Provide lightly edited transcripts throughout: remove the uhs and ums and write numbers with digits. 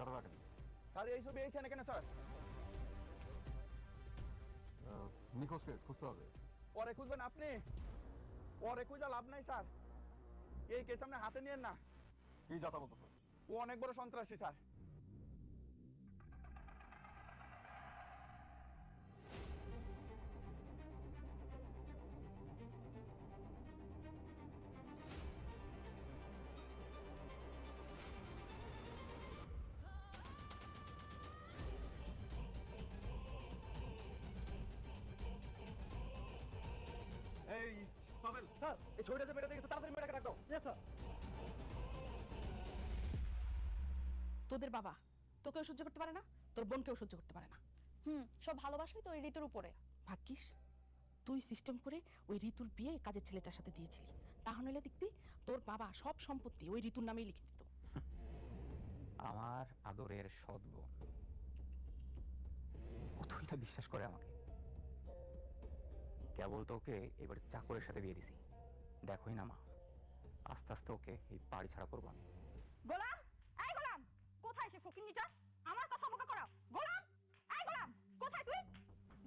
কারো রাখেন। স্যার এই ছবি এইখানে কেন স্যার? নিখোঁজ কেস খুঁজতে হবে। পরে খুঁজবেন আপনি, পরে খুঁজা লাভ নাই স্যার। এই কেস আপনি হাতে নিয়েন না। কি যাতা বলতেছে? ও অনেক বড় সন্ত্রাসী স্যার। এই পাবেল, স্যার এই ছবিটা যে মেয়েটা দেখেছে তাড়াতাড়ি মেয়েটাকে রাখ দাও। স্যার তোদের বাবা তোকেও সহ্য করতে পারে না, তোর বোনকেও সহ্য করতে পারে না। সব ভালোবাসাই তো ওই ঋতুর উপরে। ভাগ্যিস তুই সিস্টেম করে ওই ঋতুর বিয়ে কাজের ছেলেটার সাথে দিয়েছিলি, তাহলে দেখবি তোর বাবা সব সম্পত্তি ওই ঋতুর নামেই লিখে দিত। আমার আদরের সৎ বোন কতই না বিশ্বাস করে আমাকে। কেবল তো ওকে এবার চাকরের সাথে বিয়ে দিছি। দেখোই না মা, আস্তে আস্তে ওকে এই বাড়ি ছাড়া করবো আমি। গোলাম, এই গোলাম, কোথায় সে ফকিন্নিটা? আমার কথা মুখে করা। গোলাম, এই গোলাম, কোথায় তুই?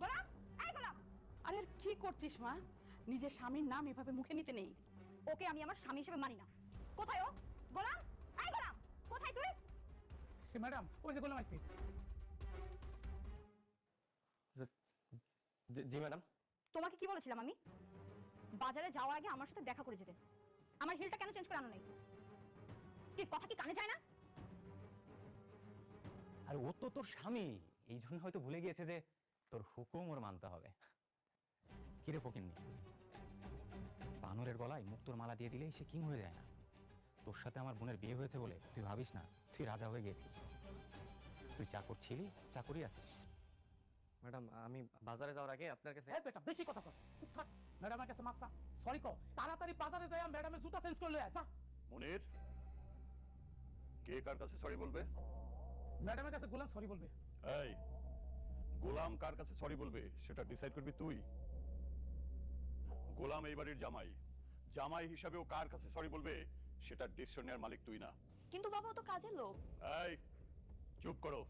গোলাম, এই গোলাম। আরে কি করছিস মা? নিজের স্বামীর নাম এভাবে মুখে নিতে নেই। ওকে আমি আমার স্বামী হিসেবে মানি না। কোথায় ও? গোলাম, এই গোলাম, কোথায় তুই? সে ম্যাডাম ওই যে গোলাম আইছি। জি ম্যাডাম। তোমাকে কি বলেছিলাম আমি? বাজারে যাওয়ার আগে আমার সাথে দেখা করে যেতে। আমার হিলটা কেন চেঞ্জ করে আনো নাই? কি কথা কি কানে যায় না? আর ও তো তোর স্বামী, এই জন্য হয়তো ভুলে গিয়েছে যে তোর হুকুম ওর মানতে হবে। কিরে ফকিন্নি, বানরের গলায় মুক্তোর মালা দিয়ে দিলেই সে কিং হয়ে যায় না। তোর সাথে আমার বোনের বিয়ে হয়েছে বলে তুই ভাবিস না তুই রাজা হয়ে গেছিস। তুই চাকর ছিলি, চাকরই আছিস। ম্যাডাম আমি বাজারে যাওয়ার আগে আপনার কাছে এই বেটা বেশি কথা কস, চুপ থাক। ম্যাডামের কাছে মাপসা সরি কো, তাড়াতাড়ি বাজারে যাই ম্যাডামের জুতা চেঞ্জ করে লয়ে যা। মনির, কে কার কাছে সরি বলবে? ম্যাডামের কাছে গোলাম সরি বলবে। এই গোলাম কার কাছে সরি বলবে সেটা ডিসাইড করবি তুই। গোলাম এই বাড়ির জামাই, জামাই হিসাবে ও কার কাছে সরি বলবে সেটা ডিসিশন নেওয়ার মালিক তুই না। কিন্তু বাবা ও তো কাজের লোক। এই চুপ করো,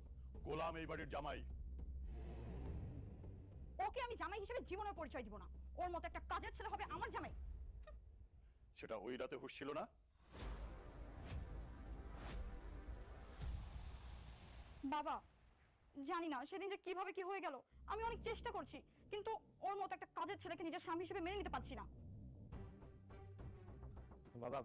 গোলাম এই বাড়ির জামাই। ওকে আমি জামাই হিসেবে জীবনে পরিচয় দিব না। ওর মতো একটা কাজের ছেলে হবে আমার জামাই। সেটা ওই রাতে হুঁশ ছিল না? বাবা জানি না সেদিন যে কিভাবে কি হয়ে গেল। আমি অনেক চেষ্টা করছি, কিন্তু ওর মতো একটা কাজের ছেলেকে নিজের স্বামী হিসেবে মেনে নিতে পারছি না। বাবা